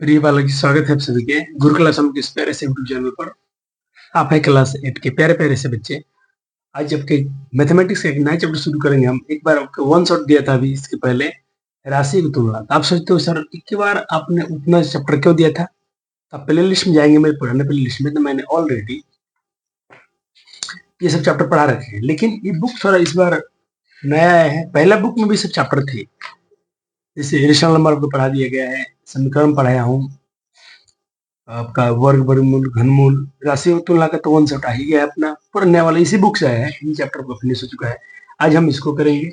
प्रिय बालक जी, स्वागत है आप सभी के गुरुकुल असम के इस प्यारे से यूट्यूब चैनल पर। आप है क्लास 8 के प्यारे प्यारे से बच्चे। आज आपके मैथमेटिक्स का एक नया चैप्टर शुरू करेंगे हम। एक बार आपको वन शॉट दिया था अभी इसके पहले, राशि की तुलना। तो आप सोचते हो सर एक बार आपने उतना चैप्टर क्यों दिया था? तो आप प्ले लिस्ट में जाएंगे, मेरे पुराने प्ले लिस्ट में, तो मैंने ऑलरेडी ये सब चैप्टर पढ़ा रखे हैं। लेकिन ये बुक थोड़ा इस बार नया आया है। पहला बुक में भी सब चैप्टर थे, जैसे रेशनल नंबर को पढ़ा दिया गया है, समीकरण पढ़ाया हूँ, आपका वर्ग, वर्गमूल, घनमूल, राशि और तुलना का तो वन शॉट आ ही गया अपना। पढ़ने वाला इसी बुक से आया है, इन चैप्टर को फिनिश हो चुका है। आज हम इसको करेंगे,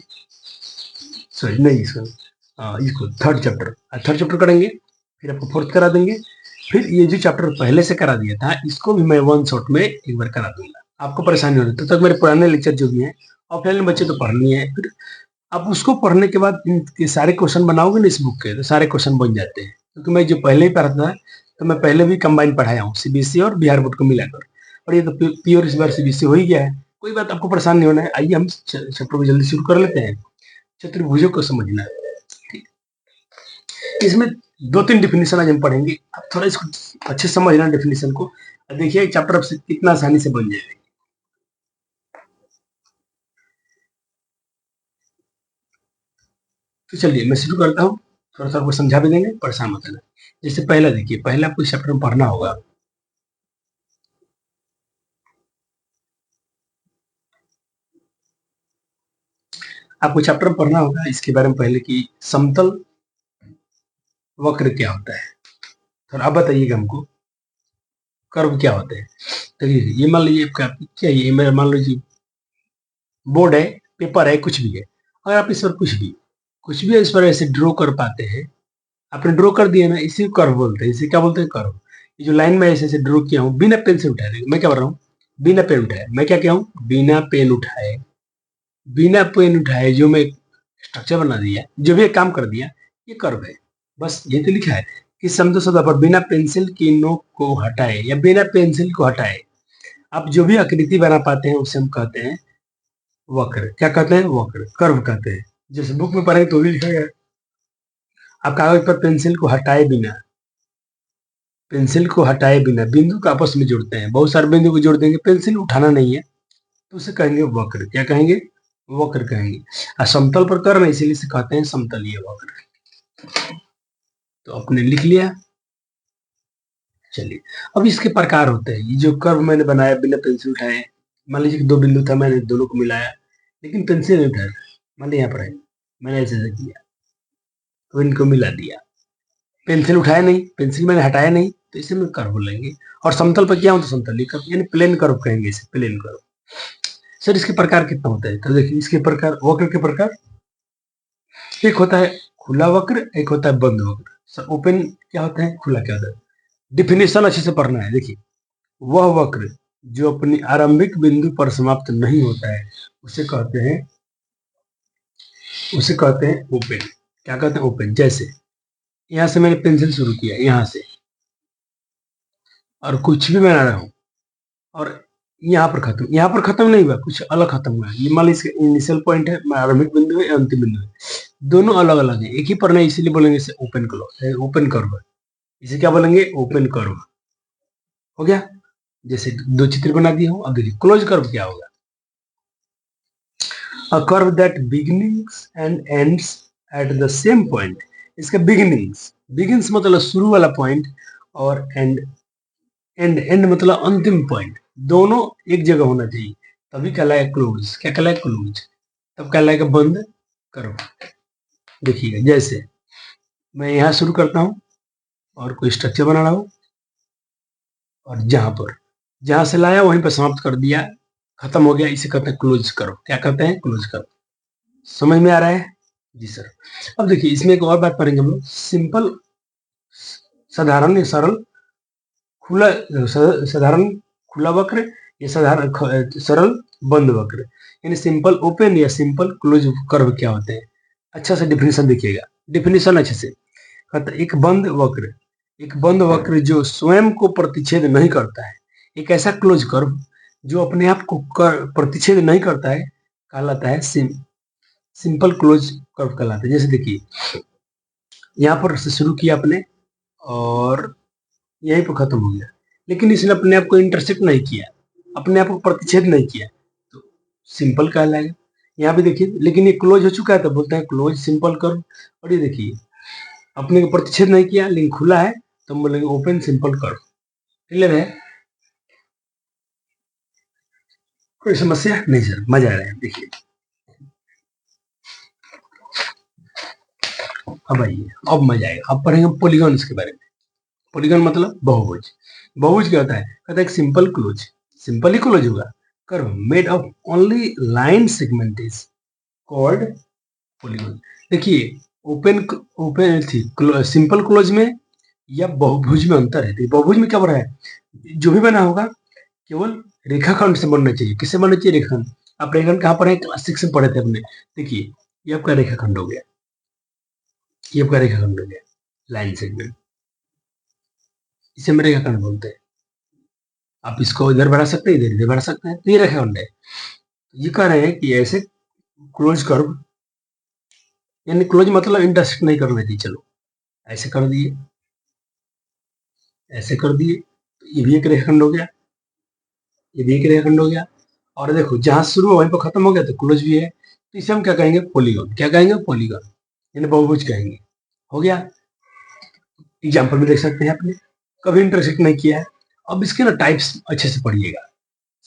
सॉरी नहीं इसको थर्ड चैप्टर करेंगे, फिर आपको फोर्थ करा देंगे। फिर ये जो चैप्टर पहले से करा दिया था इसको भी मैं वन शॉट में एक बार करा दूंगा, आपको परेशानी हो रही है। तब तक मेरे पुराने लेक्चर जो भी हैं ऑफलाइन में बच्चे तो पढ़नी है, फिर आप उसको पढ़ने के बाद इनके सारे क्वेश्चन बनाओगे ना इस बुक के, तो सारे क्वेश्चन बन जाते हैं। क्योंकि मैं जो पहले ही पढ़ा था, तो मैं पहले भी कंबाइन पढ़ाया हूँ, सीबीएसई और बिहार बोर्ड को मिलाकर। और ये तो प्योर इस बार सीबीएसई हो ही गया है। कोई बात, आपको परेशान नहीं होना है। आइए हम चैप्टर को जल्दी शुरू कर लेते हैं। चतुर्भुजों को समझना है, ठीक। इसमें दो तीन डिफिनेशन आज हम पढ़ेंगे। आप थोड़ा इसको अच्छे से समझना डिफिनेशन को। देखिए चैप्टर आपसे कितना आसानी से बन जाएगा। तो चलिए मैं शुरू करता हूँ, थोड़ा सा आपको समझा भी देंगे, परेशान मत होना। जैसे पहला देखिए, पहले आपको इस चैप्टर में पढ़ना होगा, आपको चैप्टर में पढ़ना होगा इसके बारे में पहले कि समतल वक्र क्या होता है। थोड़ा आप बताइएगा हमको, कर्व क्या होते हैं। तो ये मान लीजिए आपका क्या, ये मेरा मान लीजिए बोर्ड है, पेपर है, कुछ भी है। अगर आप इस पर कुछ भी इस पर ऐसे ड्रॉ कर पाते हैं, आपने ड्रॉ कर दिया ना, इसी को कर्व बोलते हैं। इसे क्या बोलते हैं? कर्व। ये जो लाइन में ऐसे ऐसे ड्रॉ किया हूँ बिना पेन से उठाए, मैं क्या कर रहा हूँ, बिना पेन उठाए। मैं क्या किया हूँ, बिना पेन उठाए, बिना पेन उठाए जो मैं स्ट्रक्चर बना दिया, जो भी एक काम कर दिया, ये कर्व है। बस ये तो लिखा है कि समझो सदा पर बिना पेंसिल की नोक को हटाए या बिना पेंसिल को हटाए आप जो भी आकृति बना पाते हैं उसे हम कहते हैं वक्र। क्या कहते हैं? वक्र, कर्व कहते हैं। जैसे बुक में पढ़ेंगे तो भी लिखा गया, आप कागज पर पेंसिल को हटाए बिना, पेंसिल को हटाए बिना बिंदु को आपस में जोड़ते हैं। बहुत सारे बिंदु को जोड़ देंगे, पेंसिल उठाना नहीं है, तो उसे कहेंगे वक्र। क्या कहेंगे? वक्र कहेंगे। और समतल पर कर्व है, इसीलिए से कहते हैं समतलीय वक्र। तो आपने लिख लिया। चलिए, अब इसके प्रकार होते हैं। ये जो कर्व मैंने बनाया बिना पेंसिल उठाए, मान लीजिए कि दो बिंदु था, मैंने दोनों को मिलाया लेकिन पेंसिल नहीं उठाया। मान लीजिए यहाँ पर है, मैंने ऐसे ऐसे किया तो इनको मिला दिया, पेंसिल उठाया नहीं, पेंसिल मैंने हटाया नहीं, तो इसे मैं कर्व बोलेंगे। और समतल पर क्या हो तो समतलीय कर्व यानी प्लेन कर्व कहेंगे इसे, प्लेन कर्व। सर इसके प्रकार कितना होता है? तो देखिए इसके प्रकार, वक्र के प्रकार, एक होता है खुला वक्र, एक होता है बंद वक्र। सर ओपन क्या होता है, खुला क्या होता है? डिफिनेशन अच्छे से पढ़ना है। देखिए, वह वक्र जो अपनी आरंभिक बिंदु पर समाप्त नहीं होता है उसे कहते हैं, ओपन। क्या कहते हैं? ओपन। जैसे यहां से मैंने पेंसिल शुरू किया, यहां से, और कुछ भी बना रहा हूं, और यहाँ पर खत्म नहीं हुआ, कुछ अलग खत्म हुआ। ये मान लीजिए इनिशियल पॉइंट है, आरंभिक बिंदु है, अंतिम बिंदु है, दोनों अलग अलग है, एक ही पर नहीं, इसीलिए बोलेंगे इसे ओपन क्लोज, ओपन कर्व। इसे क्या बोलेंगे? Open curve. हो गया। जैसे दो चित्र बना दिया हूं। अब देखिए क्लोज कर्व क्या होगा। A curve that begins and ends at the same point। इसका बिगिंस मतलब शुरू वाला पॉइंट, और एंड मतलब अंतिम पॉइंट, दोनों एक जगह होना चाहिए, तभी कहलाएगा क्लोज। क्या कहलाएगा? क्लोज। तब कहलाएगा बंद कर्व। देखिएगा, जैसे मैं यहां शुरू करता हूं और कोई स्ट्रक्चर बना रहा हूं, और जहां से लाया वहीं पर समाप्त कर दिया, खत्म हो गया, इसे कहते हैं क्लोज कर्व। क्या कहते हैं? Close curve. समझ में आ रहा है? जी सर। अब देखिए इसमें एक और बात पढ़ेंगे हम लोग, सिंपल, साधारण या सरल खुला, साधारण खुला वक्र या साधारण सरल बंद वक्र, यानी सिंपल ओपन या सिंपल क्लोज कर्व क्या होते हैं। अच्छा से डिफिनेशन देखिएगा, डिफिनेशन अच्छे से। एक बंद वक्र जो स्वयं को प्रतिच्छेद नहीं करता है, एक ऐसा क्लोज कर्व जो अपने आप को प्रतिच्छेद नहीं करता है, कहलाता है सिंपल क्लोज कर्व कहलाता है। जैसे देखिए, यहाँ पर से शुरू किया आपने और यहीं पर खत्म हो गया। लेकिन इसने अपने आप को इंटरसेक्ट नहीं किया, अपने आप को प्रतिच्छेद नहीं किया, तो सिंपल कहलाएगा। यहाँ भी देखिए, लेकिन ये क्लोज हो चुका है तो बोलते हैं क्लोज सिंपल कर्व। और ये देखिए अपने को प्रतिच्छेद नहीं किया लेकिन खुला है तो हम बोलेंगे ओपन सिंपल कर्व। क्लियर है? कोई समस्या नहीं सर, मजा आ रहा है। देखिए अब आइए, अब मजा आएगा। अब पढ़ेंगे पॉलीगॉन्स के बारे में। पॉलीगॉन मतलब बहुभुज। बहुभुज क्या होता है? कहता है एक सिंपल क्लोज, सिंपल ही क्लोज होगा, curve made of only line segment is called polygon. देखिए ओपन ओपन थी सिंपल क्लोज में या बहुभुज में अंतर है। तो बहुभुज में क्या हो रहा है, जो भी बना होगा केवल रेखाखंड से बनना चाहिए। किससे बनना चाहिए? रेखाखंड। आप रेखाखंड कहाँ पढ़े? क्लास 6 में पढ़े थे अपने। देखिए ये आपका रेखाखंड हो गया, ये आपका रेखाखंड हो गया, लाइन सेगमेंट, इसे हम रेखाखंड बोलते हैं। आप इसको इधर बढ़ा सकते हैं, इधर इधर बढ़ा सकते हैं, तो ये रेखाखंड है। ये कह रहे हैं कि ऐसे क्लोज कर्व, यानी क्लोज मतलब इंटरसेक्ट नहीं करना चाहिए। चलो ऐसे कर दिए, ऐसे कर दिए, तो ये भी एक रेखाखंड हो गया, ये भी एक रेखाखंड हो गया। और देखो जहां शुरू हो वहीं पर खत्म हो गया तो क्लोज भी है। तो इसे हम क्या कहेंगे? पॉलीगॉन। क्या कहेंगे? पॉलीगॉन, यानी बहुभुज कहेंगे। हो गया। एग्जाम्पल में देख सकते हैं आपने, कभी इंटरसेक्ट नहीं किया है। अब इसके ना टाइप्स अच्छे से पढ़िएगा।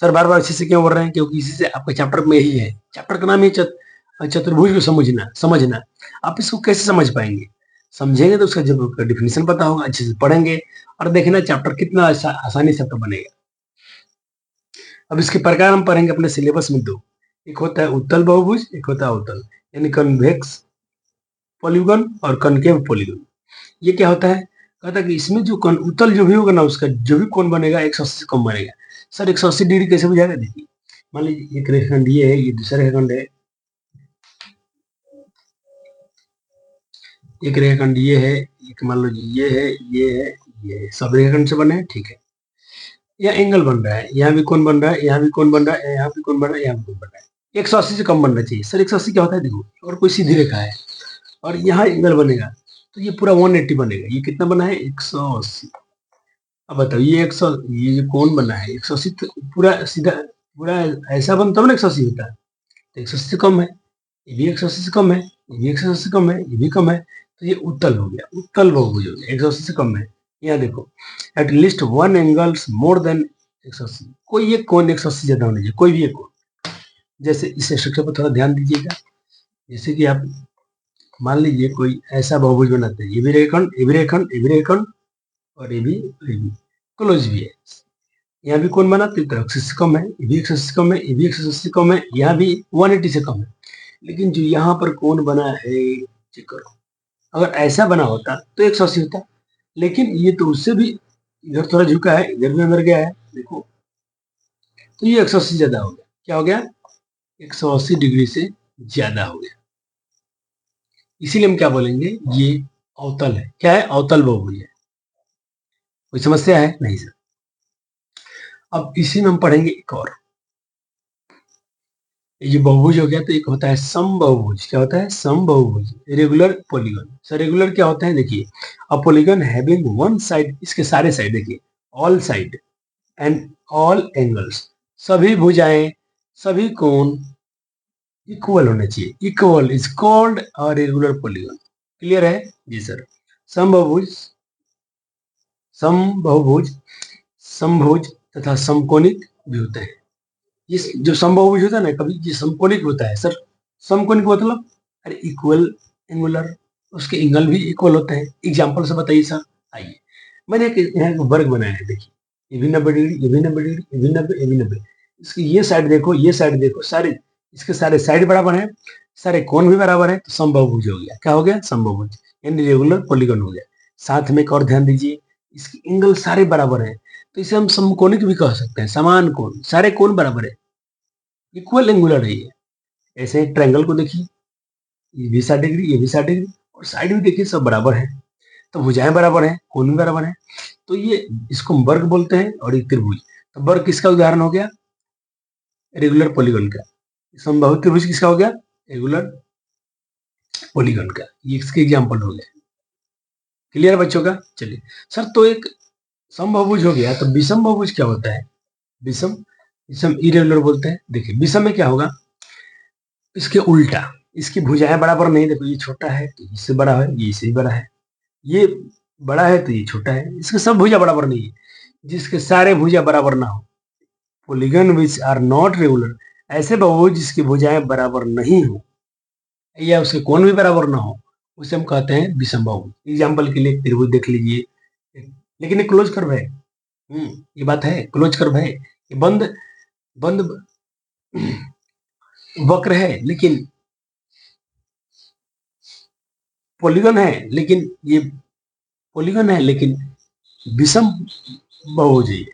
सर बार बार अच्छे से क्यों बोल रहे हैं? क्योंकि इसी से आपका चैप्टर में यही है, चैप्टर का नाम ही चतुर्भुज को समझना। आप इसको कैसे समझ पाएंगे? समझेंगे तो उसका जब डिफिनेशन पता होगा, अच्छे से पढ़ेंगे और देखना चैप्टर कितना आसानी से आपका बनेगा। अब इसके प्रकार हम पढ़ेंगे अपने सिलेबस में दो, एक होता है उत्तल बहुभुज, एक होता है अवतल, यानी कन्वेक्स पॉलीगन और कनकेव पॉलीगन। ये क्या होता है? कहता है कि इसमें जो उत्तल जो भी होगा ना, उसका जो भी कोण बनेगा 180 से कम बनेगा। सर 180 डिग्री कैसे बुझाएगा? देखिए मान लीजिए एक रेखाखंड ये है, ये दूसरा रेखाखंड है, एक रेखाखंड ये है, एक मान लो ये है, ये है, ये है, सब रेखाखंड से बने हैं, ठीक है। यहाँ एंगल बन रहा है, यहाँ भी कोण बन रहा है, यहाँ भी कोण बन रहा है, यहाँ भी कोण बन रहा है, यहाँ भी कोण बन रहा है। 180 से कम बनना चाहिए। सर 180 क्या होता है? देखो और कोई सीधी रेखा है और यहाँ एंगल बनेगा तो ये पूरा 180 बनेगा। ये कितना बना है? 180। अब बताओ ये 100, ये जो कोण बना है 180, तो पूरा सीधा पूरा ऐसा बन तब ना 180 होता है। तो 180 से कम है, ये भी 180 से कम है, ये भी 180 से कम है, ये भी कम है, तो ये उत्तल हो गया, उत्तल बहुभुज हो गया। 180 से कम है। यहाँ देखो at least one angles more than 180, कोई एक कोण 180 ज्यादा होना चाहिए, कोई भी एक कोण। जैसे इस स्ट्रक्चर पर थोड़ा ध्यान दीजिएगा। जैसे कि आप मान लीजिए कोई ऐसा बहुभुज बनाते हैं, ये भी रेखाखंड, ये भी रेखाखंड, ये भी रेखाखंड और ये भी क्लोज भी है। यहाँ भी कौन बना? 180 से कम है, ये भी 180 से कम है, ये भी 180 से कम है, यहाँ भी 180 से कम है। लेकिन जो यहाँ पर कौन बना है, चेक करो, अगर ऐसा बना होता तो 180 होता, लेकिन ये तो उससे भी इधर थोड़ा झुका है, इधर भी अंदर गया है, देखो, तो ये 180 ज्यादा हो गया। क्या हो गया? 180 डिग्री से ज्यादा हो गया। इसीलिए हम क्या बोलेंगे? ये अवतल है। क्या है? अवतल बहुभुज है। कोई समस्या है? नहीं सर। अब इसी में हम पढ़ेंगे एक और, ये बहुभुज हो गया तो एक होता है समबहुभुज। क्या होता है? समबहुभुज, रेगुलर पॉलीगन। सर रेगुलर क्या होता है? देखिए a polygon having one side, इसके सारे साइड देखिए, all side and all angles, सभी भुजाएं, सभी कोण इक्वल होने चाहिए। Equal is called a regular polygon. Clear है? जी सर। समबहुभुज, समबहुभुज, समभुज तथा समकोणिक भी होते हैं। ये जो समबाहुभुज होता है ना, कभी ये समकोणिक होता है। सर समकोणिक मतलब अरे इक्वल एंगुलर, उसके एंगल भी इक्वल होते हैं। एग्जांपल से बताइए सर। आइए मैंने एक यहाँ एक वर्ग बनाया है, देखिए ये भी 90 डिग्री, ये भी 90 डिग्री, ये भी 90, ये भी 90। इसकी ये साइड देखो, ये साइड देखो, सारे इसके सारे साइड बराबर है, सारे कोण भी बराबर है, तो समबाहुभुज हो गया। क्या हो गया? समबाहुभुज, यानी रेगुलर पॉलीगन हो गया। साथ में एक और ध्यान दीजिए, इसके एंगल सारे बराबर है, तो इसे हम समकोणिक भी कह सकते हैं। समान कोण, सारे कोण बराबर है, इक्वल एंगुलर है ये। ऐसे ट्रायंगल को देखिए, ये भी 60 डिग्री, ये भी 60 डिग्री, और साइड भी देखिए सब बराबर है, तो भुजाएं बराबर है, कोण भी बराबर है, तो ये इसको हम वर्ग बोलते हैं। और ये त्रिभुज, तो वर्ग किसका उदाहरण हो गया? रेगुलर पॉलीगन का। समबाहु त्रिभुज किसका हो गया? रेगुलर पॉलीगन का। ये इसके एग्जाम्पल हो गए। क्लियर बच्चों का? चलिए सर, तो एक समबाहुभुज हो गया, तो विषम बहुभुज क्या होता है? विषम विषम इरेगुलर बोलते हैं। देखिए विषम में क्या होगा, इसके उल्टा, इसकी भुजाएं बराबर नहीं, देखो ये छोटा है तो इससे बड़ा है, ये इससे बड़ा है, ये बड़ा है तो ये छोटा है, इसके सब भुजा बराबर नहीं है। जिसके सारे भुजा बराबर ना हो, polygon which are not regular, ऐसे बहुभुज जिसकी भुजाएं बराबर नहीं हो या उसके कोण भी बराबर ना हो, उसे हम कहते हैं विषम बहुभुज। एग्जाम्पल के लिए त्रिभुज देख लीजिए, लेकिन ये क्लोज कर्व है। ये बात है, क्लोज कर्व है, ये बंद बंद वक्र है, लेकिन पॉलीगन है, लेकिन ये पॉलीगन है लेकिन विषम बहुभुज है।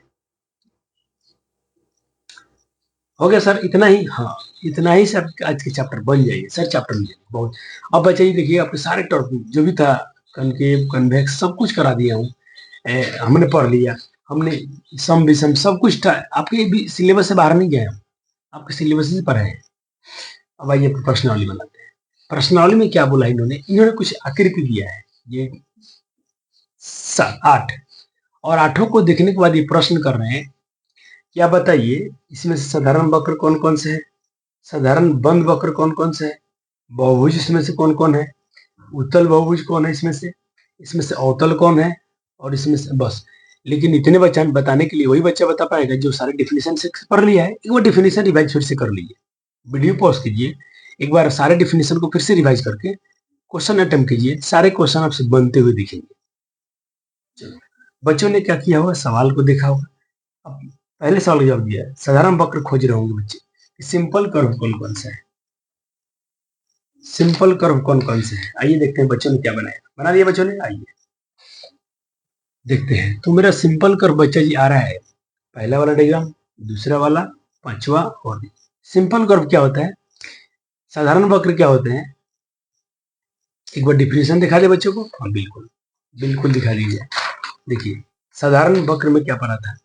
हो गया सर, इतना ही? हाँ, इतना ही सर, आज के चैप्टर बन जाएंगे सर, चैप्टर में बहुत। अब बच्चे ये देखिए, आपके सारे टॉपिक जो भी था, कनकेव कन्वेक्स सब कुछ करा दिया हूँ, हमने पढ़ लिया, हमने सम विषम सब कुछ था, आपके भी सिलेबस से बाहर नहीं गए हम, आपके सिलेबस से पढ़े हैं। अब आइए प्रश्नावली बनाते हैं। प्रश्नावली में क्या बोला इन्होंने कुछ आकृति दिया है, ये 8, और 8 को देखने के बाद ये प्रश्न कर रहे हैं, क्या बताइए इसमें से साधारण वक्र कौन कौन से है, साधारण बंद वक्र कौन कौन से है, बहुभुज इसमें से कौन कौन है, उत्तल बहुभुज कौन है इसमें से अवतल कौन है, और इसमें से बस। लेकिन इतने बच्चा बताने के लिए वही बच्चा बता पाएगा जो सारे डिफिनेशन से पढ़ लिया है। एक बार डिफिनेशन रिवाइज फिर से कर लीजिए, वीडियो पॉज कीजिए, एक बार सारे डिफिनेशन को फिर से रिवाइज करके क्वेश्चन अटेम्प्ट कीजिए, सारे क्वेश्चन आपसे बनते हुए दिखेंगे। चलो, बच्चों ने क्या किया होगा, सवाल को देखा होगा। अब पहले सवाल का जवाब दिया है, साधारण वक्र खोज रहे होंगे बच्चे, सिंपल कर्व कौन कौन सा है, सिंपल कर्व कौन कौन से है। आइए देखते हैं बच्चों ने क्या बनाया, बना दिया बच्चों ने, आइए देखते हैं। तो मेरा सिंपल कर्व बच्चा जी आ रहा है, पहला वाला डायग्राम, दूसरा वाला, पांचवा, और सिंपल कर्व क्या होता है, साधारण वक्र क्या होते हैं, एक बार डिफिनेशन दिखा दे बच्चों को। हाँ बिल्कुल, बिल्कुल दिखा दीजिए। देखिए साधारण वक्र में क्या पढ़ा था,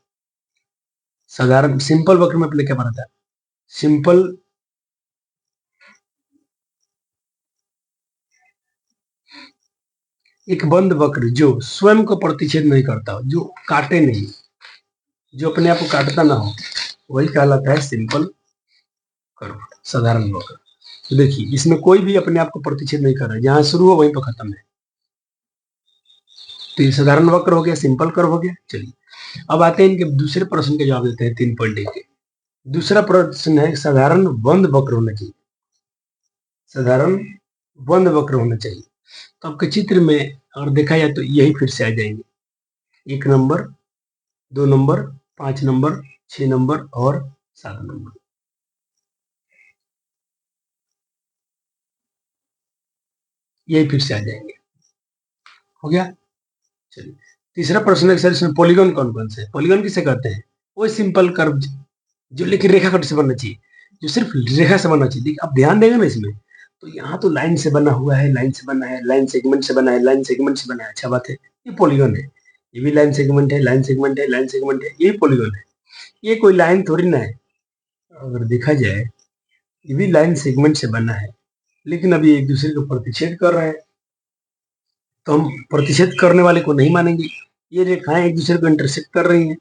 साधारण सिंपल वक्र में पहले क्या पढ़ा था, सिंपल एक बंद वक्र जो स्वयं को प्रतिच्छेद नहीं करता हो, जो काटे नहीं, जो अपने आप को काटता ना हो, वही कहलाता है सिंपल कर्व, साधारण वक्र। तो देखिए इसमें कोई भी अपने आप को प्रतिच्छेद नहीं कर रहा है, जहां शुरू हो वहीं पर खत्म है, तो ये साधारण वक्र हो गया, सिंपल कर्व हो गया। चलिए अब आते हैं इनके दूसरे प्रश्न के जवाब देते हैं 3.1 के। दूसरा प्रश्न है, साधारण बंद वक्र होना चाहिए, साधारण बंद वक्र होना चाहिए। तो आपके चित्र में अगर देखा जाए तो यही फिर से आ जाएंगे, 1 नंबर, 2 नंबर, 5 नंबर, 6 नंबर और 7 नंबर, यही फिर से आ जाएंगे। हो गया? चलिए तीसरा प्रश्न है सर, इसमें पॉलीगन कौन कौन से है, पॉलीगन किसे कहते हैं, वो सिंपल कर्व जो लेकिन रेखाखंड से बनना चाहिए, जो सिर्फ रेखा से बनना चाहिए। देखिए आप ध्यान देंगे ना इसमें, तो यहाँ तो लाइन से बना हुआ है, लाइन से बना है, लाइन सेगमेंट से बना है, लाइन सेगमेंट से बना है, अच्छा बात है, ये पॉलीगन है, ये भी लाइन सेगमेंट है, लाइन सेगमेंट है, लाइन सेगमेंट है, ये पॉलीगन है, ये कोई लाइन थोड़ी ना है। अगर देखा जाए ये भी लाइन सेगमेंट से बना है, लेकिन अभी एक दूसरे को प्रतिच्छेद कर रहे हैं, तो हम प्रतिच्छेद करने वाले को नहीं मानेंगे। ये रेखाएं एक दूसरे को इंटरसेक्ट कर रही हैं,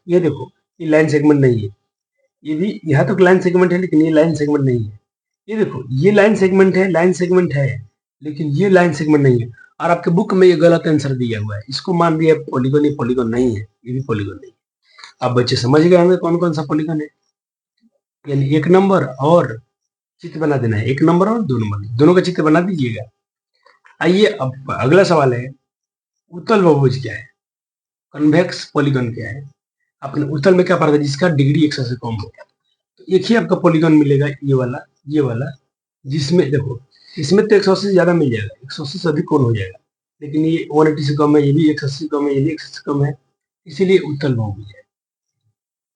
ये देखो ये लाइन सेगमेंट नहीं है, ये भी यहाँ तक लाइन सेगमेंट है लेकिन ये लाइन सेगमेंट नहीं है, ये देखो ये लाइन सेगमेंट है, लाइन सेगमेंट है, लेकिन ये लाइन सेगमेंट नहीं है, और आपके बुक में ये गलत आंसर दिया हुआ है, इसको मान दिया पॉलीगन, ये पॉलीगन नहीं है, ये भी पॉलीगन नहीं है। अब बच्चे समझ गए होंगे कौन कौन सा पॉलीगन है, यानी 1 नंबर और चित्र बना देना है, 1 नंबर और 2 नंबर, दोनों का चित्र बना दीजिएगा। आइए अब अगला सवाल है, उत्तल बहुभुज क्या है, कन्वेक्स पॉलीगन क्या है। आपने उत्तल में क्या पढ़ा था, जिसका डिग्री 100 से कम हो, तो एक ही आपका पॉलीगन मिलेगा, ये वाला, जिसमें देखो इसमें तो 180 से ज्यादा मिल जाएगा, 180 से अधिक कौन हो जाएगा, लेकिन ये 180 से कम है, ये भी 180 से कम है, ये भी 180 से कम है, इसीलिए उत्तल बहुभुज है।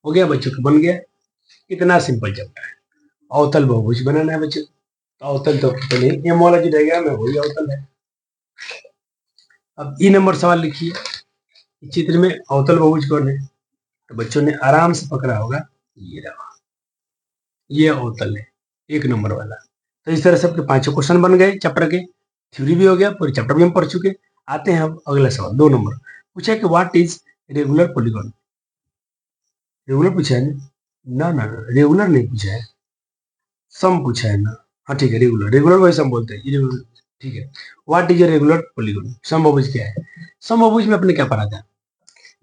हो गया बच्चों को, बन गया, इतना सिंपल चलता है। अवतल बहुभुज बनाना है बच्चों, तो अवतल तो नहीं, एम वाला जो डायग्राम है वही अवतल है। अब ई नंबर सवाल लिखिए, चित्र में अवतल बहुभुज कौन है, तो बच्चों ने आराम से पकड़ा होगा, ये रहा, ये अवतल है 1 नंबर वाला। तो इस तरह से आपके 5 क्वेश्चन बन गए चैप्टर के, थ्योरी भी हो गया, पूरे चैप्टर भी हम पढ़ चुके। आते हैं अब अगला सवाल 2 नंबर। पूछा है कि what is regular polygon. Regular पूछा है ना, ना ना रेगुलर नहीं पूछा है, सम पूछा है ना। हाँ ठीक है, रेगुलर, रेगुलर को सम बोलते हैं, इरेगुलर ठीक है। What is a regular polygon, समबहुभुज क्या है। समबहुभुज में अपने क्या पढ़ा था,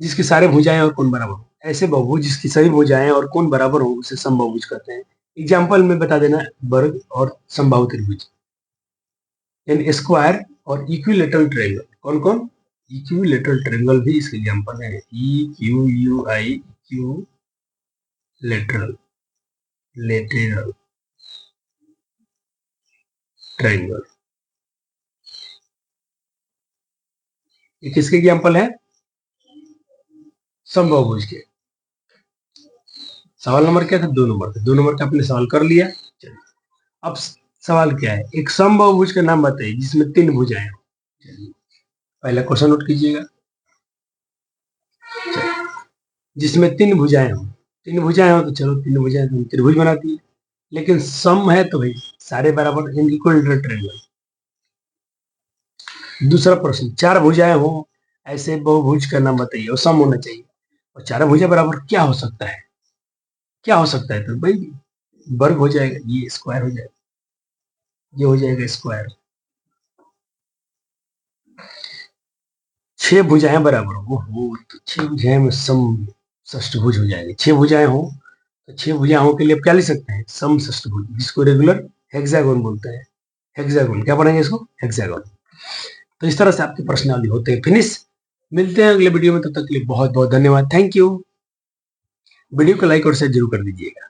जिसकी सारे भुजाएं और कोण बराबर हो। ऐसे बहुभुज जिसकी सभी भुजाएं और कोण बराबर हो उसे समबहुभुज कहते हैं। एग्जाम्पल में बता देना, वर्ग और समबाहु त्रिभुज। एन स्क्वायर और इक्विलेटरल ट्रायंगल, कौन कौन, इक्विलेटरल ट्रायंगल भी इसके एग्जाम्पल है। ई क्यू यू आई, क्यू लेटरल, लेटरल ट्रायंगल, ये किसके एग्जाम्पल है, समबाहुभुज के। सवाल नंबर क्या था, 2 नंबर था। 2 नंबर का आपने सवाल कर लिया। चलिए अब सवाल क्या है, एक समबाहुभुज का नाम बताइए जिसमें 3 भुजाएं हो। पहला क्वेश्चन नोट कीजिएगा, जिसमें 3 भुजाएं हो। 3 भुजाएं हो तो चलो 3 भुजाएं तो त्रिभुज बनाती है, लेकिन सम है तो भाई सारे बराबर, इक्विलेटरल ट्रायंगल। दूसरा प्रश्न, 4 भुजाएं हो ऐसे बहुभुज का नाम बताइए और सम होना चाहिए। और 4 भुजा बराबर क्या हो सकता है, क्या हो सकता है, तो भाई वर्ग हो जाएगा, ये स्क्वायर हो जाएगा, ये हो जाएगा स्क्वायर। 6 भुजाएं बराबर हो तो 6 भुजाएं में सम षष्ठभुज हो जाएगी। 6 भुजाएं हो तो 6 भुजाओं के लिए आप क्या लिख सकते हैं, सम षष्ठभुज, जिसको रेगुलर हेक्सागोन बोलते हैं। हेक्सागोन क्या पढ़ेंगे इसको, हेक्सागोन। तो इस तरह से आपके प्रश्नावली होते हैं फिनिश। मिलते हैं अगले वीडियो में, तब तक के लिए बहुत बहुत धन्यवाद, थैंक यू। वीडियो को लाइक और शेयर जरूर कर दीजिएगा।